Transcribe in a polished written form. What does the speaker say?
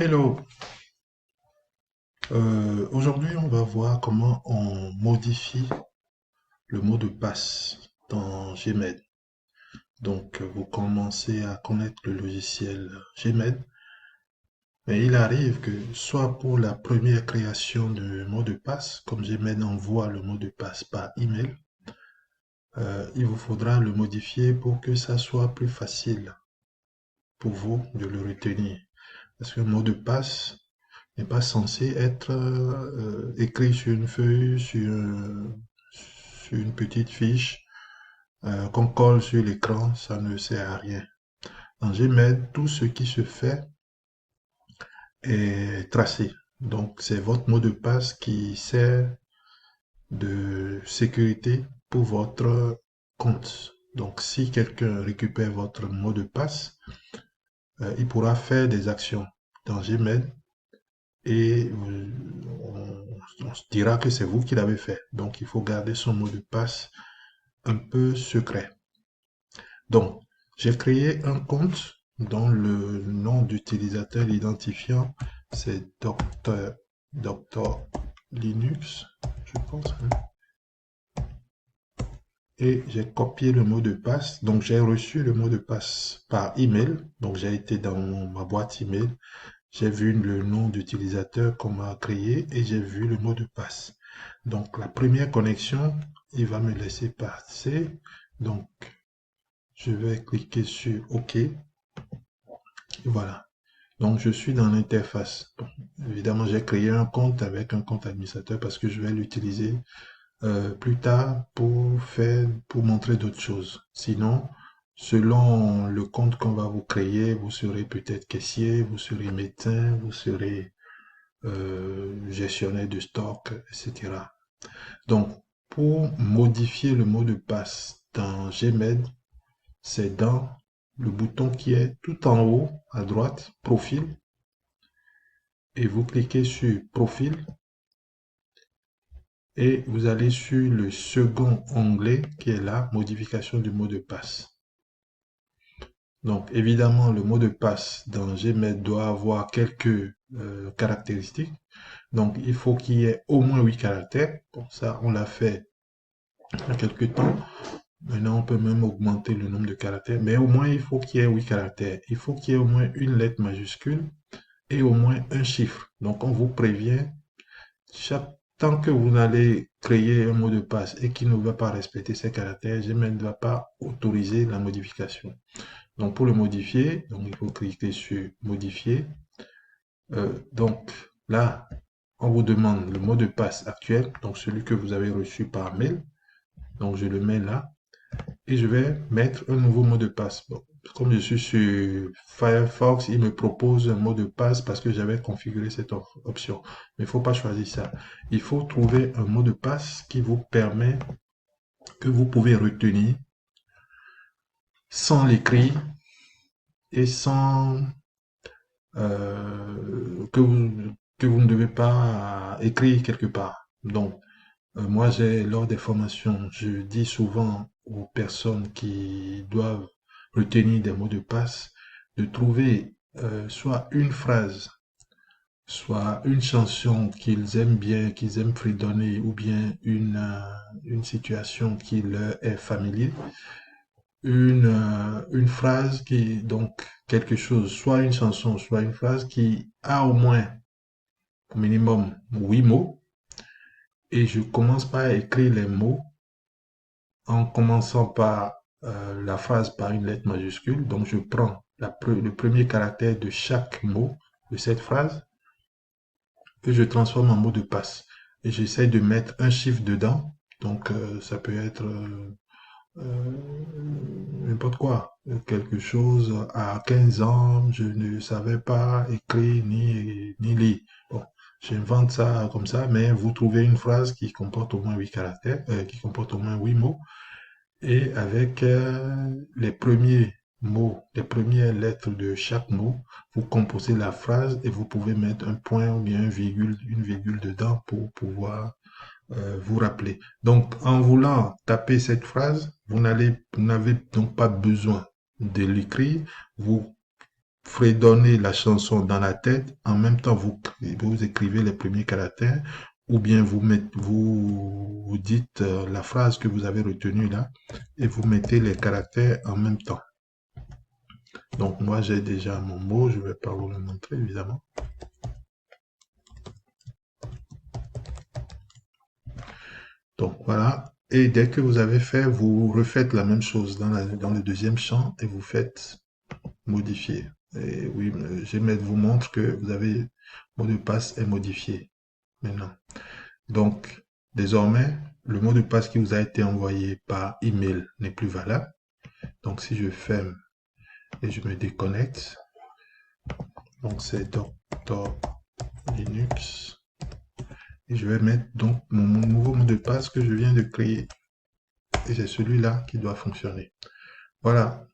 Hello. Aujourd'hui, on va voir comment on modifie le mot de passe dans Gmail. Donc, vous commencez à connaître le logiciel Gmail, mais il arrive que soit pour la première création de mot de passe, comme Gmail envoie le mot de passe par email, il vous faudra le modifier pour que ça soit plus facile pour vous de le retenir. Parce qu'un mot de passe n'est pas censé être écrit sur une feuille, sur une petite fiche qu'on colle sur l'écran, ça ne sert à rien. Dans Gmail, tout ce qui se fait est tracé. Donc, c'est votre mot de passe qui sert de sécurité pour votre compte. Donc, si quelqu'un récupère votre mot de passe, il pourra faire des actions dans Gmail et on se dira que c'est vous qui l'avez fait. Donc, il faut garder son mot de passe un peu secret. Donc, j'ai créé un compte dont le nom d'utilisateur identifiant, c'est Dr Linux, je pense, hein. Et j'ai copié le mot de passe. Donc, j'ai reçu le mot de passe par email. Donc, j'ai été dans ma boîte email. J'ai vu le nom d'utilisateur qu'on m'a créé et j'ai vu le mot de passe. Donc, la première connexion, il va me laisser passer. Donc, je vais cliquer sur OK. Et voilà. Donc, je suis dans l'interface. Bon, évidemment, j'ai créé un compte avec un compte administrateur parce que je vais l'utiliser plus tard pour montrer d'autres choses. Sinon, selon le compte qu'on va vous créer, vous serez peut-être caissier, vous serez médecin, vous serez gestionnaire de stock, etc. Donc, pour modifier le mot de passe dans Gmail, c'est dans le bouton qui est tout en haut à droite, profil, et vous cliquez sur profil et vous allez sur le second onglet qui est là, modification du mot de passe. Donc, évidemment, le mot de passe dans Gmail doit avoir quelques caractéristiques. Donc, il faut qu'il y ait au moins 8 caractères. Bon, ça, on l'a fait il y a quelques temps. Maintenant, on peut même augmenter le nombre de caractères, mais au moins, il faut qu'il y ait 8 caractères. Il faut qu'il y ait au moins une lettre majuscule et au moins un chiffre. Donc, on vous prévient, tant que vous allez créer un mot de passe et qu'il ne va pas respecter ces caractères, Gmail ne va pas autoriser la modification. Donc, pour le modifier, donc, il faut cliquer sur modifier. Donc, là, on vous demande le mot de passe actuel, donc celui que vous avez reçu par mail. Donc, je le mets là et je vais mettre un nouveau mot de passe. Bon, comme je suis sur Firefox, il me propose un mot de passe parce que j'avais configuré cette option. Mais il ne faut pas choisir ça. Il faut trouver un mot de passe qui vous permet, que vous pouvez retenir sans l'écrire et sans que vous ne devez pas écrire quelque part. Donc, moi, lors des formations, je dis souvent aux personnes qui doivent retenir des mots de passe de trouver soit une phrase, soit une chanson qu'ils aiment bien, qu'ils aiment fredonner, ou bien une situation qui leur est familière, une phrase qui, donc, quelque chose, soit une chanson, soit une phrase qui a au moins, au minimum, 8 mots, et je commence par écrire les mots en commençant par la phrase par une lettre majuscule. Donc, je prends le premier caractère de chaque mot de cette phrase que je transforme en mot de passe. Et j'essaie de mettre un chiffre dedans. Donc, ça peut être euh, n'importe quoi. Quelque chose à 15 ans, je ne savais pas écrire ni lire. Bon, j'invente ça comme ça, mais vous trouvez une phrase qui comporte au moins 8 caractères, qui comporte au moins 8 mots. Et avec les premiers mots, les premières lettres de chaque mot, vous composez la phrase et vous pouvez mettre un point ou bien une virgule dedans pour pouvoir vous rappeler. Donc, en voulant taper cette phrase, vous n'avez donc pas besoin de l'écrire. Vous fredonnez la chanson dans la tête, en même temps vous écrivez les premiers caractères, ou bien vous dites la phrase que vous avez retenue là, et vous mettez les caractères en même temps. Donc moi j'ai déjà mon mot, je ne vais pas vous le montrer évidemment. Donc voilà, et dès que vous avez fait, vous refaites la même chose dans le deuxième champ et vous faites modifier. Et oui, Gmail vous montre que vous avez mot de passe est modifié maintenant. Donc désormais, le mot de passe qui vous a été envoyé par email n'est plus valable. Donc si je ferme et je me déconnecte, donc c'est Doctor Linux. Et je vais mettre donc mon nouveau mot de passe que je viens de créer. Et c'est celui-là qui doit fonctionner. Voilà.